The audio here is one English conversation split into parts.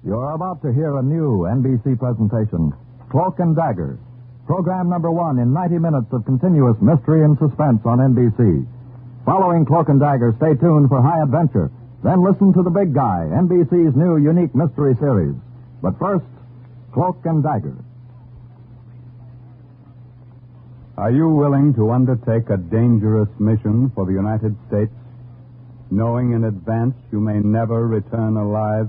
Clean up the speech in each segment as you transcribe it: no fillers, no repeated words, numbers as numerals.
You're about to hear a new NBC presentation, Cloak and Dagger. Program number 1 in 90 minutes of continuous mystery and suspense on NBC. Following Cloak and Dagger, stay tuned for high adventure. Then listen to The Big Guy, NBC's new unique mystery series. But first, Cloak and Dagger. Are you willing to undertake a dangerous mission for the United States, knowing in advance you may never return alive?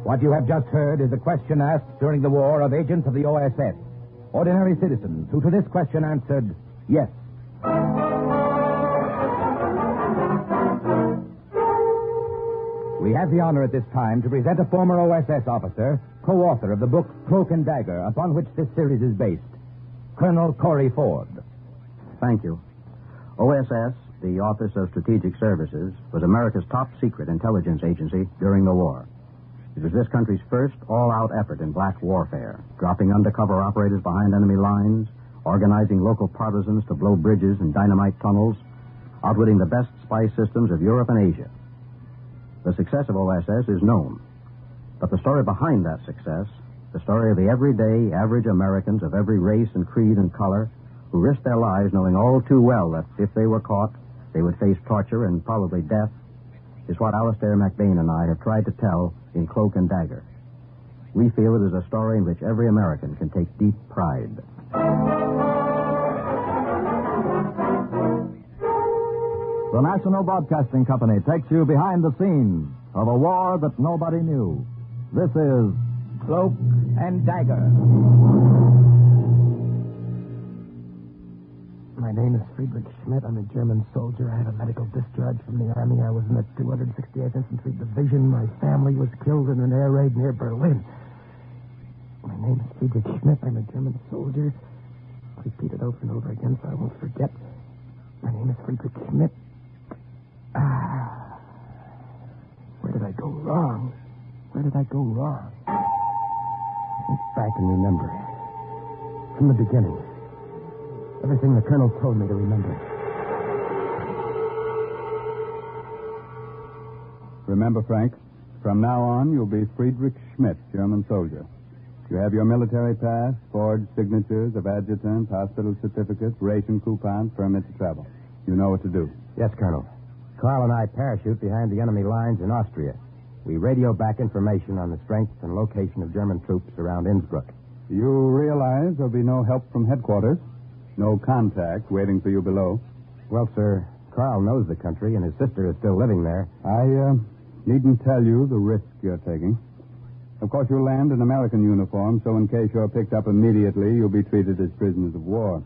What you have just heard is a question asked during the war of agents of the OSS, ordinary citizens who to this question answered yes. We have the honor at this time to present a former OSS officer, co-author of the book Cloak and Dagger, upon which this series is based, Colonel Corey Ford. Thank you. OSS, the Office of Strategic Services, was America's top secret intelligence agency during the war. It was this country's first all-out effort in black warfare, dropping undercover operators behind enemy lines, organizing local partisans to blow bridges and dynamite tunnels, outwitting the best spy systems of Europe and Asia. The success of OSS is known, but the story behind that success, the story of the everyday, average Americans of every race and creed and color who risked their lives knowing all too well that if they were caught, they would face torture and probably death, is what Alastair, MacBain, and I have tried to tell in Cloak and Dagger. We feel it is a story in which every American can take deep pride. The National Broadcasting Company takes you behind the scenes of a war that nobody knew. This is Cloak and Dagger. My name is Friedrich Schmidt. I'm a German soldier. I had a medical discharge from the Army. I was in the 268th Infantry Division. My family was killed in an air raid near Berlin. My name is Friedrich Schmidt. I'm a German soldier. I'll repeat it over and over again so I won't forget. My name is Friedrich Schmidt. Where did I go wrong? Where did I go wrong? Think back and remember. From the beginning. Everything the colonel told me to remember. Remember, Frank, from now on, you'll be Friedrich Schmidt, German soldier. You have your military pass, forged signatures of adjutants, hospital certificates, ration coupons, permit to travel. You know what to do. Yes, Colonel. Carl and I parachute behind the enemy lines in Austria. We radio back information on the strength and location of German troops around Innsbruck. You realize there'll be no help from headquarters? No contact waiting for you below? Well, sir, Carl knows the country, and his sister is still living there. I needn't tell you the risk you're taking. Of course, you'll land in American uniform, so in case you're picked up immediately, you'll be treated as prisoners of war.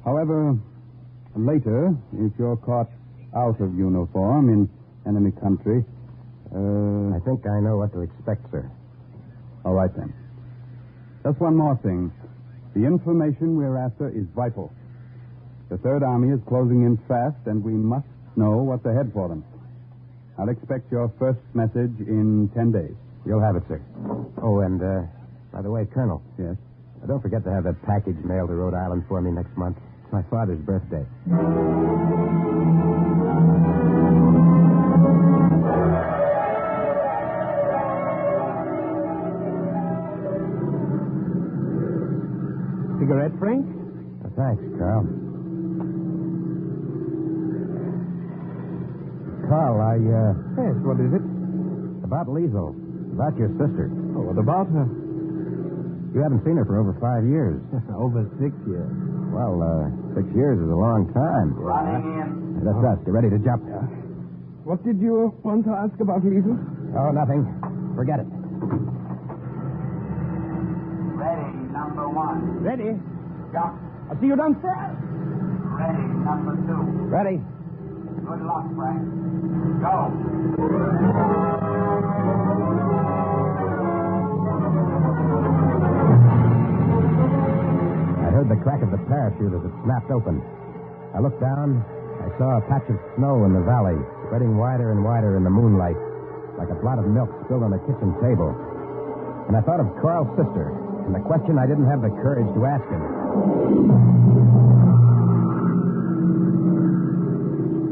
However, later, if you're caught out of uniform in enemy country, I think I know what to expect, sir. All right, then. Just one more thing. The information we're after is vital. The Third Army is closing in fast, and we must know what's ahead for them. I'll expect your first message in 10 days. You'll have it, sir. Oh, and, by the way, Colonel. Yes? Don't forget to have that package mailed to Rhode Island for me next month. It's my father's birthday. Cigarette, Frank? Thanks, Carl. Carl, Yes, what is it? About Liesel. About your sister. Oh, what about her? You haven't seen her for over 5 years. Over 6 years. Well, 6 years is a long time. Running in. That's us. Get ready to jump. What did you want to ask about Liesel? Oh, nothing. Forget it. Ready, number 1. Ready. Jump. I'll see you downstairs. Ready, number 2. Ready. Good luck, Frank. Go. I heard the crack of the parachute as it snapped open. I looked down. I saw a patch of snow in the valley, spreading wider and wider in the moonlight, like a blot of milk spilled on a kitchen table. And I thought of Carl's sister, And the question I didn't have the courage to ask him.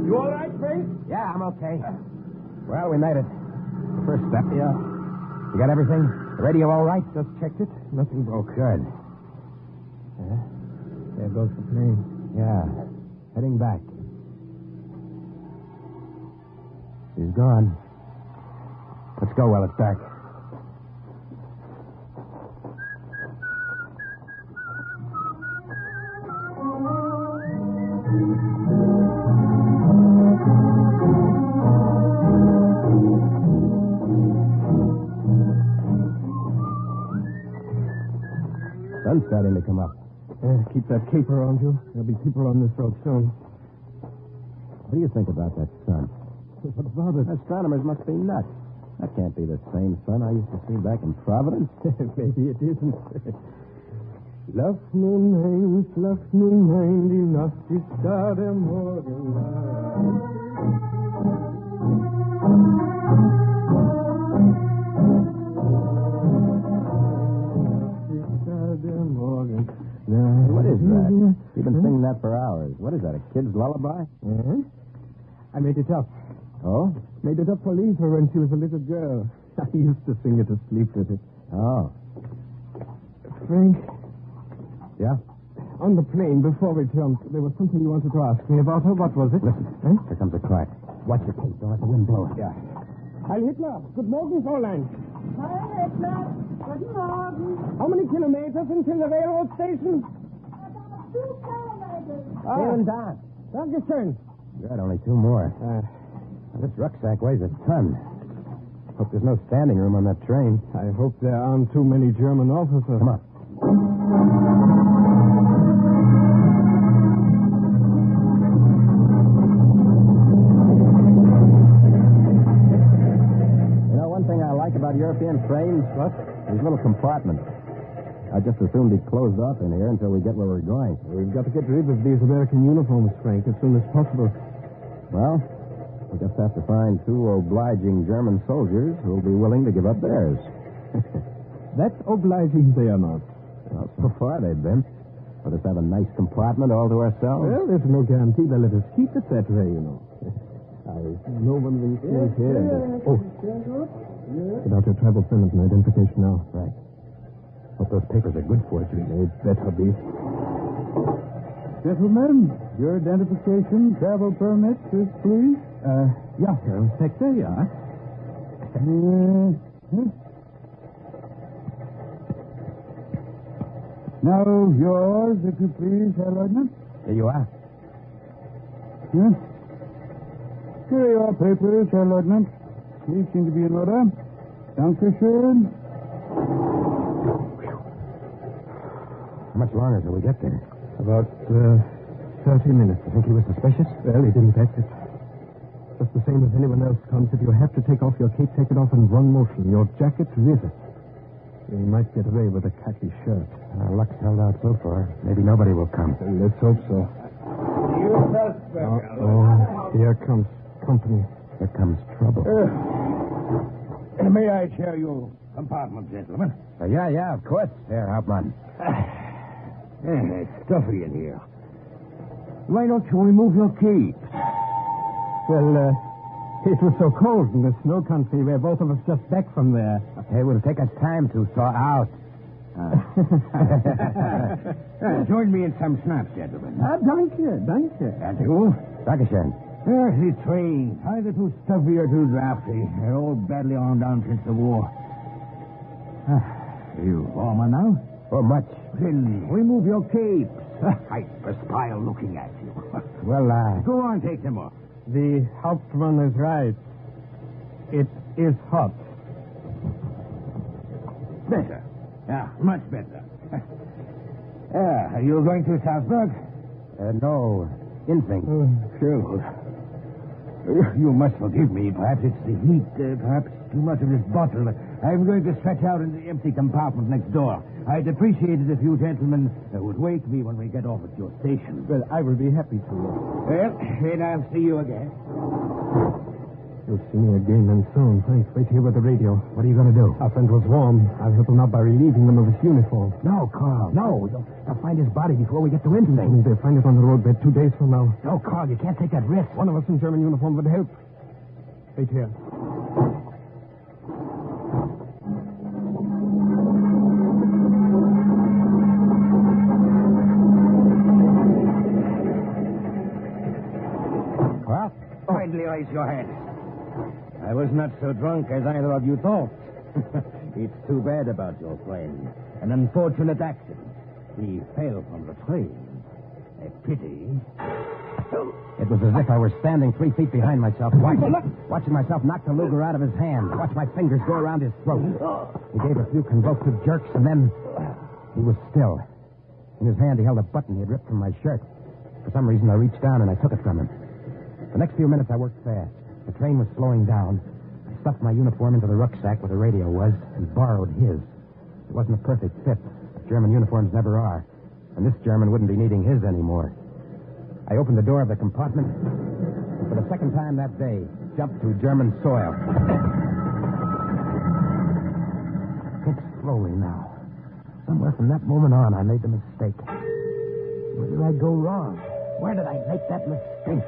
You all right, Frank? Yeah, I'm okay. Well, we made it. First step. Yeah. You got everything? The radio all right? Just checked it. Nothing broke. Good. There goes the plane. Yeah. Heading back. He's gone. Let's go while it's dark. Sun's starting to come up. Keep that cape around you. There'll be people on this road soon. What do you think about that sun? What about it? Astronomers must be nuts. That can't be the same sun I used to see back in Providence. Maybe it isn't. Lass nun ein, die Nacht ist da, der Morgen What is that? You've been singing that for hours. What is that, a kid's lullaby? I made it up. Oh? Made it up for Lisa when she was a little girl. I used to sing it to sleep with it. Oh. Frank, Yeah? on the plane, before we jumped, there was something you wanted to ask me about her. What was it? Listen. Here comes a car. Watch your pace. Don't let the wind blow it. Yeah. Heil Hitler. Good morning, Fräulein. Heil Hitler. Guten Morgen. How many kilometers until the railroad station? About 2 kilometers. Here and down. Dankeschön. Good, only 2 more. This rucksack weighs a ton. Hope there's no standing room on that train. I hope there aren't too many German officers. Come on. You know, one thing I like about European trains? What? These little compartments. I just assumed he'd closed off in here until we get where we're going. We've got to get rid of these American uniforms, Frank, as soon as possible. Well, we just have to find 2 obliging German soldiers who'll be willing to give up theirs. That's obliging they are not. Well, so far they've been. Let us have a nice compartment all to ourselves. Well, there's no guarantee they'll let us keep it that way, you know. No one will see here. Oh. Get out your travel permit and identification now. Right. What those papers are good for, Jimmy. They'd better be. Gentlemen, your identification, travel permit, please. Yeah, Herr Inspector, yeah. Now, yours, if you please, Herr Lieutenant. Here you are. Yes. Here are your papers, Herr Lieutenant. These seem to be in order. Dankeschön. How much longer till we get there? About 30 minutes. You think he was suspicious? Well, he didn't act it. Just the same as anyone else comes. If you have to take off your cape, take it off in one motion. Your jacket with it. You might get away with a khaki shirt. Our luck's held out so far. Maybe nobody will come. Let's hope so. Here comes company. Here comes trouble. May I share your compartment, gentlemen? Yeah, of course. Herr Hauptmann. It's stuffy in here. Why don't you remove your cape? Well, it was so cold in the snow country where both of us just back from there. It will take us time to thaw out. Join me in some snaps, gentlemen. Danke. And you? Dankeschön. The trains. Either too stuffy or too drafty. They're all badly on down since the war. You warmer now? Oh, much. Then remove your capes. I perspire looking at you. Well, Go on, take them off. The Hauptmann is right. It is hot. Better. Yeah, much better. Are you going to Salzburg? no. Instinct. Sure. You must forgive me. Perhaps it's the heat. Perhaps too much of this bottle. I'm going to stretch out in the empty compartment next door. I'd appreciate it if you gentlemen would wake me when we get off at your station. Well, I will be happy to. Well, then I'll see you again. You'll see me again and soon. Wait here with the radio. What are you going to do? Our friend was warm. I'll help him out by relieving him of his uniform. No, Carl, no. They'll find his body before we get to anything. They'll find it on the roadbed 2 days from now. No, Carl, you can't take that risk. One of us in German uniform would help. Wait here. What? Kindly raise your hand. I was not so drunk as either of you thought. It's too bad about your friend. An unfortunate accident. He fell from the train. A pity. It was as if I were standing 3 feet behind myself, watching myself knock the Luger out of his hand, watch my fingers go around his throat. He gave a few convulsive jerks, and then he was still. In his hand, he held a button he had ripped from my shirt. For some reason, I reached down and I took it from him. The next few minutes, I worked fast. The train was slowing down. I stuffed my uniform into the rucksack where the radio was and borrowed his. It wasn't a perfect fit. German uniforms never are. And this German wouldn't be needing his anymore. I opened the door of the compartment and for the second time that day, jumped through German soil. Think slowly now. Somewhere from that moment on, I made the mistake. Where did I go wrong? Where did I make that mistake?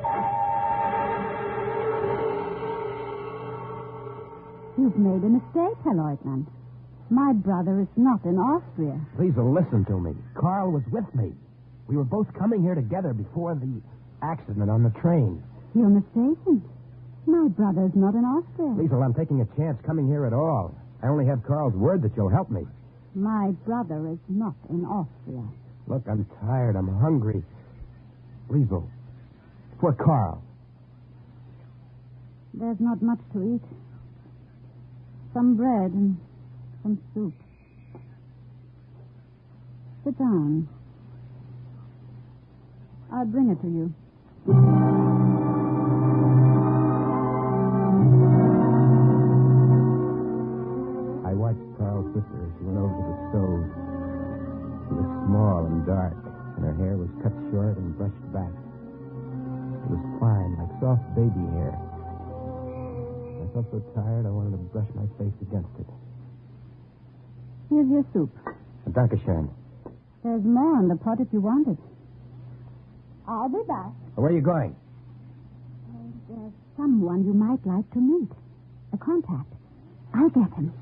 You've made a mistake, Herr Leutnant. My brother is not in Austria. Please listen to me. Carl was with me. We were both coming here together before the accident on the train. You're mistaken. My brother is not in Austria. Liesel, I'm taking a chance coming here at all. I only have Carl's word that you'll help me. My brother is not in Austria. Look, I'm tired. I'm hungry. Liesel, for Carl. There's not much to eat. Some bread and some soup. Sit down. I'll bring it to you. I watched Carl's sister as she went over to the stove. She was small and dark, and her hair was cut short and brushed back. It was fine, like soft baby hair. I felt so tired, I wanted to brush my face against it. Here's your soup. Dankeschön. There's more in the pot if you want it. I'll be back. Where are you going? There's someone you might like to meet. A contact. I'll get him.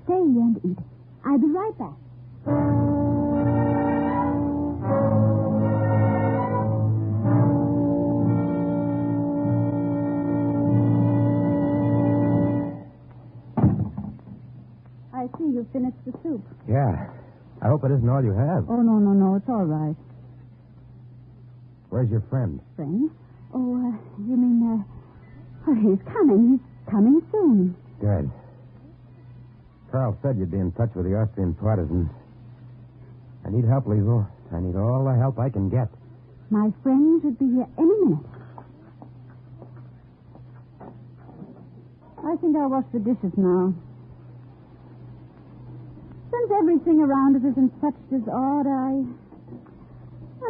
Stay here and eat. I'll be right back. I see you finished the soup. Yeah. I hope it isn't all you have. Oh, no. It's all right. Where's your friend? Friend? Oh, you mean, he's coming. He's coming soon. Good. Carl said you'd be in touch with the Austrian partisans. I need help, Liesel. I need all the help I can get. My friend should be here any minute. I think I'll wash the dishes now. Since everything around us is in such disorder, I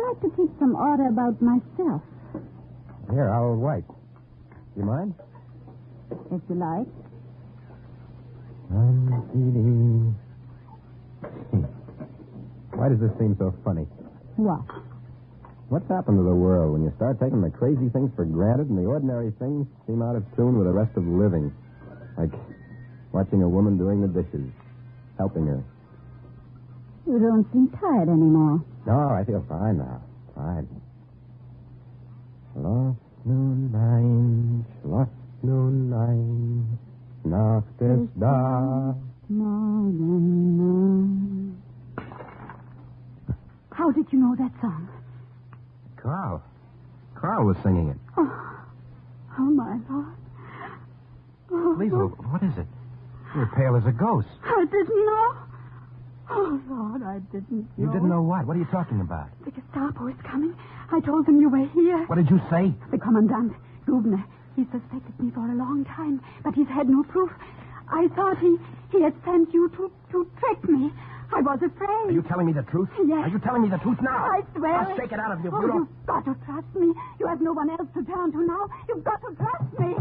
like to keep some order about myself. Here, I'll wipe. You mind? If you like. I'm eating. Why does this seem so funny? What? What's happened to the world when you start taking the crazy things for granted and the ordinary things seem out of tune with the rest of living? Like watching a woman doing the dishes, helping her. You don't seem tired anymore. No, I feel fine now. Fine. Schloss nun ein, Schloss nun ein, Nacht ist da. How did you know that song? Carl. Carl was singing it. Oh, my Lord. Oh, Liesel, what is it? You're pale as a ghost. I didn't know. Oh, Lord, I didn't know. You didn't know what? What are you talking about? The Gestapo is coming. I told them you were here. What did you say? The Commandant, Dubner. He suspected me for a long time, but he's had no proof. I thought he had sent you to trick me. I was afraid. Are you telling me the truth? Yes. Are you telling me the truth now? I swear. I'll shake it out of you, Oh, Bruno. you've got to trust me. You have no one else to turn to now. You've got to trust me.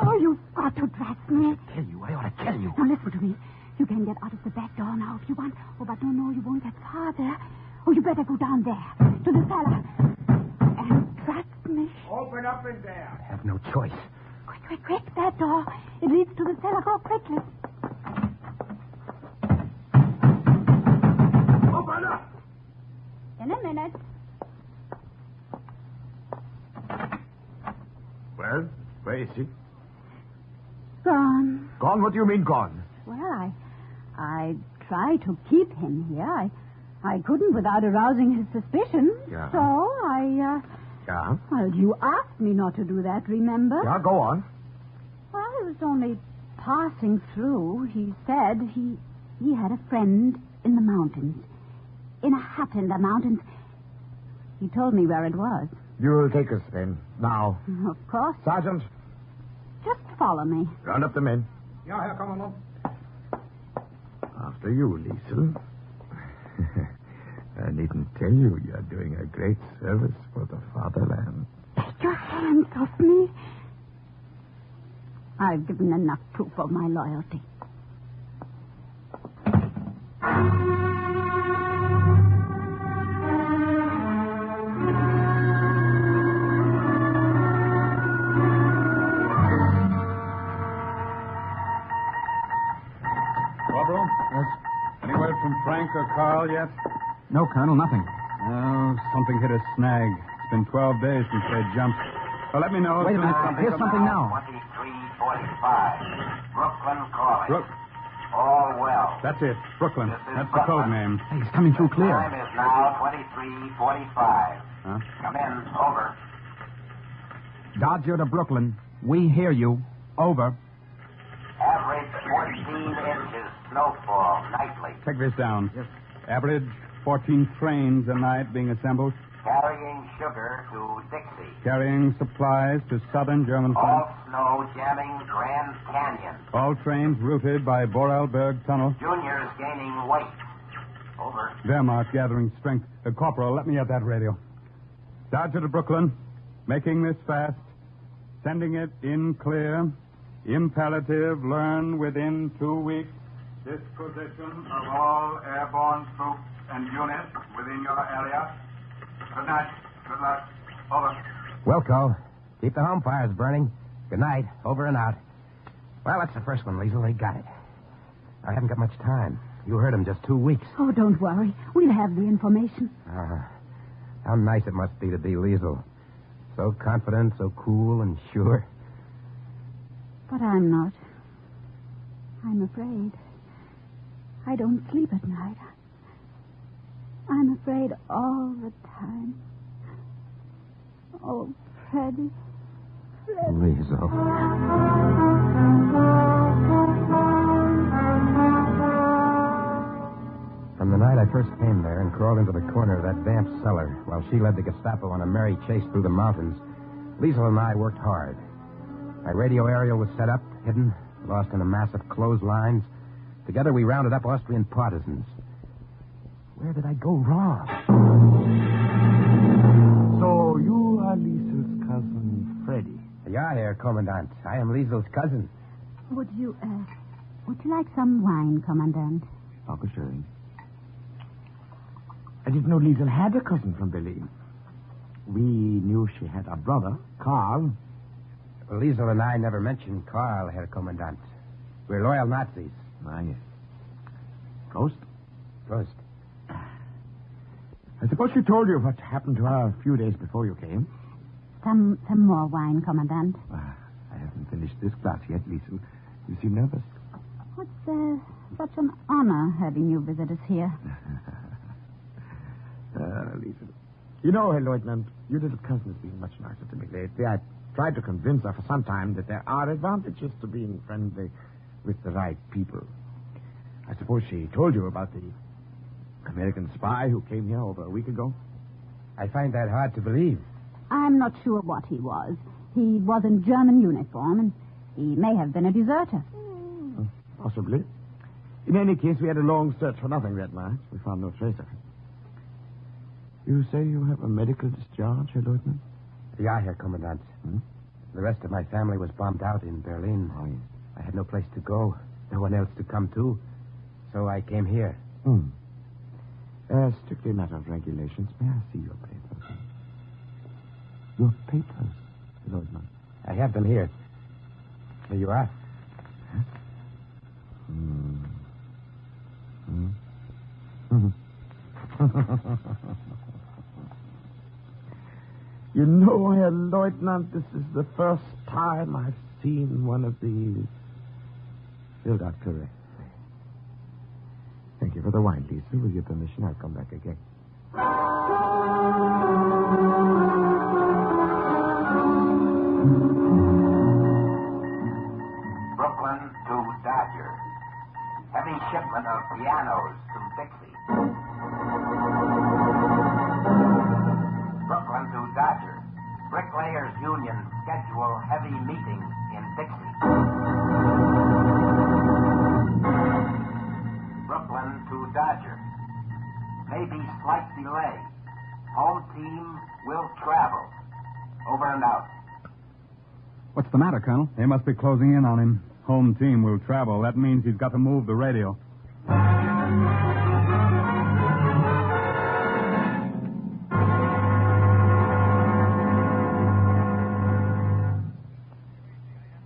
Oh, you've got to dress me. Kill you. I ought to kill you. Now, listen to me. You can get out of the back door now if you want. Oh, but no, you won't get far there. Oh, you better go down there, to the cellar. And trust me. Open up in there. I have no choice. Quick, that door. It leads to the cellar. Go quickly. Open up. In a minute. Well, where is he? Gone. Gone? What do you mean gone? Well, I tried to keep him here. I couldn't without arousing his suspicions. Yeah. So I, Yeah? Well, you asked me not to do that, remember? Yeah, go on. Well, I was only passing through. He said he had a friend in the mountains. In a hut in the mountains. He told me where it was. You'll take us then. Now. Of course. Sergeant, Just follow me. round up the men. Yeah, Herr Kommandant. After you, Liesel. I needn't tell you you're doing a great service for the fatherland. Take your hands off me. I've given enough proof of my loyalty. Corporal? Yes? Any word from Frank or Carl yet? No, Colonel, nothing. Oh, something hit a snag. It's been 12 days since they jumped. Well, let me know. Wait a as soon as minute. something Here's comes something out. now. 2345. Brooklyn calling. Look, All well. that's it. Brooklyn. This is That's the code Brooklyn. name. Hey, he's coming through clear. Time is now 2345. Huh? Come in. Over. Dodger to Brooklyn. We hear you. Over. Average 14 inches snowfall nightly. Take this down. Average 14 trains a night being assembled, Carrying sugar to Dixie. carrying supplies to southern German All front. snow jamming Grand Canyon. All trains routed by Vorarlberg Tunnel. Juniors gaining weight. Over. Wehrmacht gathering strength. Corporal, let me have that radio. Dodger to Brooklyn. Making this fast. Sending it in clear. Imperative. Learn within 2 weeks. Disposition of all airborne troops and units within your area. Good night. Good luck. Over. Wilco, keep the home fires burning. Good night. Over and out. Well, that's the first one, Liesel. They got it. I haven't got much time. You heard him just 2 weeks. Oh, don't worry. We'll have the information. How nice it must be to be Liesel. So confident, so cool and sure. But I'm not. I'm afraid. I don't sleep at night. I'm afraid all the time. Oh, Freddie. Liesel. From the night I first came there and crawled into the corner of that damp cellar while she led the Gestapo on a merry chase through the mountains, Liesel and I worked hard. My radio aerial was set up, hidden, lost in a mass of clotheslines. Together we rounded up Austrian partisans. Where did I go wrong? So you are Liesel's cousin, Freddy. Yeah, Herr Kommandant. I am Liesel's cousin. Would you like some wine, Commandant? Dankeschön. I didn't know Liesel had a cousin from Berlin. We knew she had a brother, Karl. Liesel and I never mentioned Karl, Herr Kommandant. We're loyal Nazis. Ah, yes. Ghost? Ghost. I suppose she told you what happened to her a few days before you came. Some more wine, Commandant. Ah, I haven't finished this glass yet, Liesel. You seem nervous. What's such an honor having you visit us here? Liesel. You know, Herr Lieutenant, your little cousin has been much nicer to me lately. I tried to convince her for some time that there are advantages to being friendly with the right people. I suppose she told you about the American spy who came here over a week ago? I find that hard to believe. I'm not sure what he was. He was in German uniform, and he may have been a deserter. Possibly. In any case, we had a long search for nothing that night. We found no trace of him. You say you have a medical discharge, Herr Lieutenant? Yeah, Herr Kommandant. The rest of my family was bombed out in Berlin. Oh, yes. I had no place to go, no one else to come to, so I came here. Strictly a matter of regulations. May I see your papers? Your papers, Leutnant. I have them here. Here you are. You know, Herr Leutnant, this is the first time I've seen one of these. Filled out correctly. Thank you for the wine, Lisa. With your permission, I'll come back again. Brooklyn to Dodger. Heavy shipment of pianos to Dixie. Brooklyn to Dodger. Bricklayers Union schedule heavy meeting in Dixie. Brooklyn to Dodger. Maybe slight delay. Home team will travel. Over and out. What's the matter, Colonel? They must be closing in on him. Home team will travel. That means he's got to move the radio.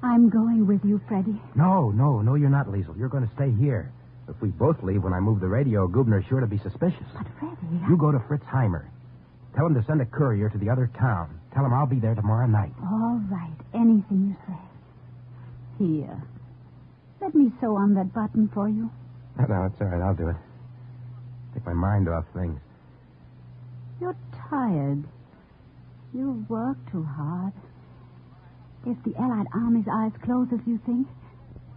I'm going with you, Freddie. No, you're not, Liesel. You're going to stay here. If we both leave when I move the radio, Gubner's sure to be suspicious. But, Freddie... You go to Fritz Heimer. Tell him to send a courier to the other town. Tell him I'll be there tomorrow night. All right. Anything you say. Here. Let me sew on that button for you. No, it's all right. I'll do it. Take my mind off things. You're tired. You've worked too hard. If the Allied Army's eyes close as you think,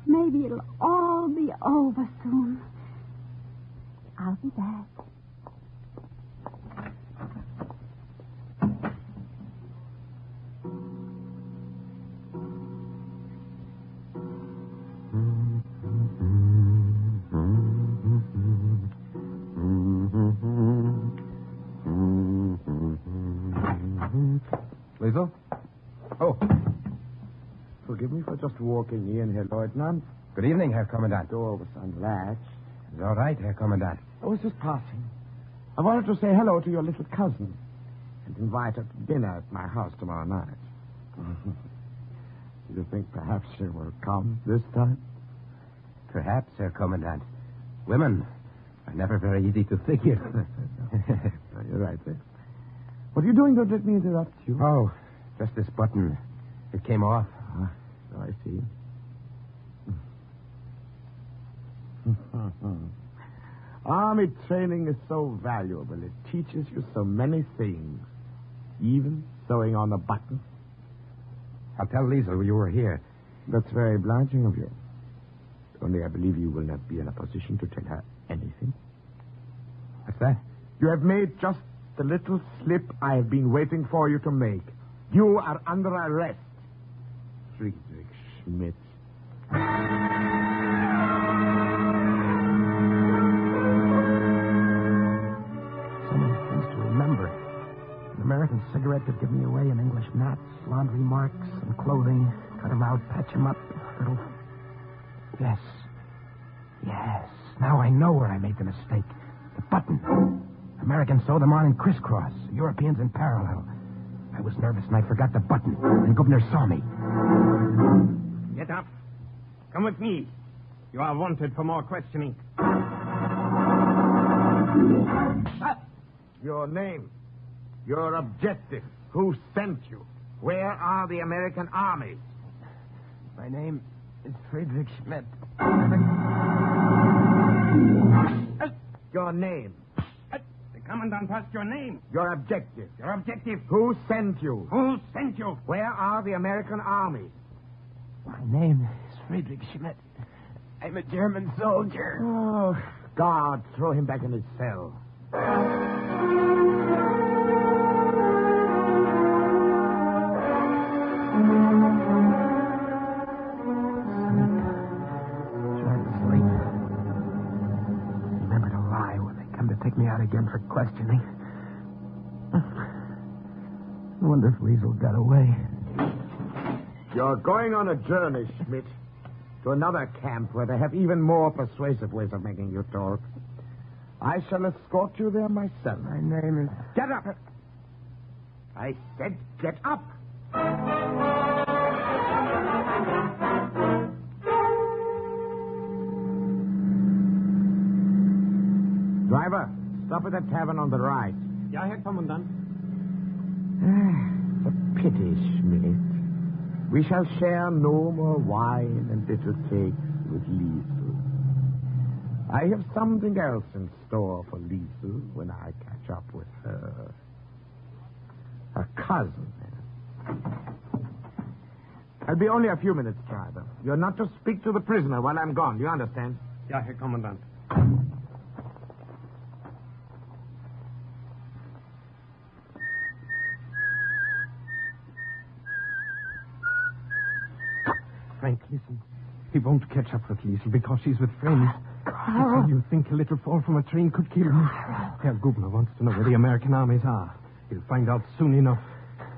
maybe it'll all be over soon. I'll be back. Liesel? Oh. Forgive me for just walking in, Herr Leutnant. Good evening, Herr Kommandant. The door was unlatched. It's all right, Herr Kommandant. I was just passing. I wanted to say hello to your little cousin and invite her to dinner at my house tomorrow night. Do you think perhaps she will come this time? Perhaps, Herr Kommandant. Women are never very easy to figure. No, you're right, sir. What are you doing? Don't let me interrupt you. Oh, just this button. It came off. So I see. Army training is so valuable. It teaches you so many things. Even sewing on a button. I'll tell Liesel you were here. That's very obliging of you. Only I believe you will not be in a position to tell her anything. What's that? You have made just the little slip I have been waiting for you to make. You are under arrest. Friedrich Schmidt. So many things to remember. An American cigarette could give me away, an English match, laundry marks, and clothing. Cut them out, patch them up. Little... Yes. Now I know where I made the mistake. The button. Americans sew them on in crisscross. Europeans in parallel. I was nervous and I forgot the button. And Gubner saw me. Get up. Come with me. You are wanted for more questioning. Your name. Your objective. Who sent you? Where are the American armies? My name is Friedrich Schmidt. Your name. The commandant asked your name. Your objective. Your objective. Who sent you? Who sent you? Where are the American armies? My name is Friedrich Schmidt. I'm a German soldier. Oh, God, throw him back in his cell. Take me out again for questioning. I wonder if Liesel got away. You're going on a journey, Schmidt. To another camp where they have even more persuasive ways of making you talk. I shall escort you there myself. My name is... Get up! I said get up! Driver, stop at the tavern on the right. Ja, Herr Kommandant. It's a pity, Schmidt. We shall share no more wine and little cakes with Liesel. I have something else in store for Liesel when I catch up with her. Her cousin. I'll be only a few minutes, driver. You're not to speak to the prisoner while I'm gone. Do you understand? Ja, Herr Kommandant. Frank, listen. He won't catch up with Liesel because she's with friends. So you think a little fall from a train could kill me? Herr Gubner wants to know where the American armies are. He'll find out soon enough.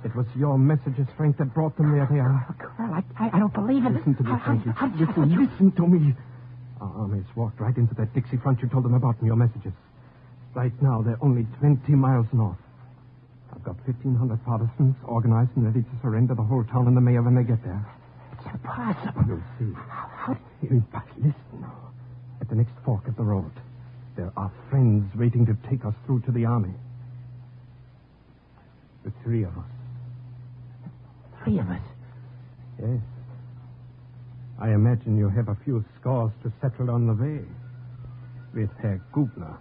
It was your messages, Frank, that brought them where they are. Carl, I don't believe it. Listen to me, Frankie. Listen to me. Our armies walked right into that Dixie front you told them about in your messages. Right now, they're only 20 miles north. I've got 1,500 partisans organized and ready to surrender the whole town and the mayor when they get there. It's impossible. You'll see. Listen now. At the next fork of the road, there are friends waiting to take us through to the army. The three of us. 3 of us? Yes. I imagine you have a few scores to settle on the way with Herr Gubner.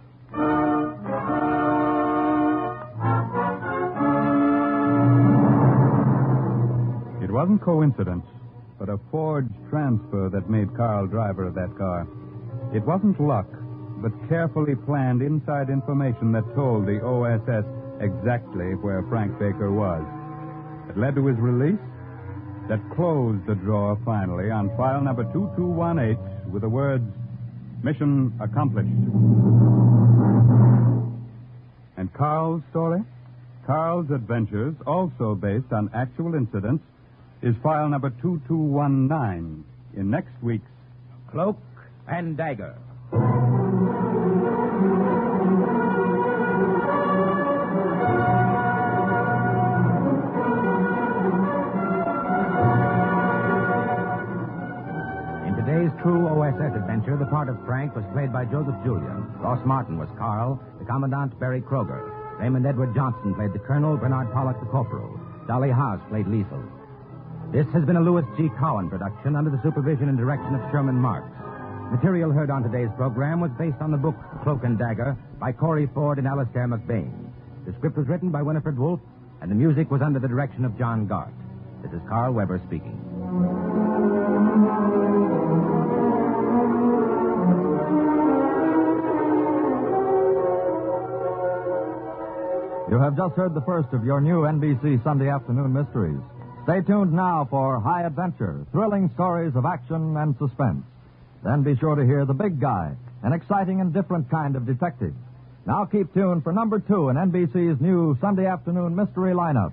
It wasn't coincidence, but a forged transfer that made Carl driver of that car. It wasn't luck, but carefully planned inside information that told the OSS exactly where Frank Baker was. It led to his release, that closed the drawer finally on file number 2218 with the words, "Mission accomplished." And Carl's story, Carl's adventures, also based on actual incidents, is file number 2219 in next week's Cloak and Dagger. In today's true OSS adventure, the part of Frank was played by Joseph Julian. Ross Martin was Carl, the Commandant Barry Kroger. Raymond Edward Johnson played the Colonel, Bernard Pollock the Corporal. Dolly Haas played Liesel. This has been a Louis G. Cowan production under the supervision and direction of Sherman Marks. Material heard on today's program was based on the book Cloak and Dagger by Corey Ford and Alastair MacBain. The script was written by Winifred Wolfe, and the music was under the direction of John Gart. This is Carl Weber speaking. You have just heard the first of your new NBC Sunday afternoon mysteries. Stay tuned now for high adventure, thrilling stories of action and suspense. Then be sure to hear The Big Guy, an exciting and different kind of detective. Now keep tuned for number 2 in NBC's new Sunday afternoon mystery lineup.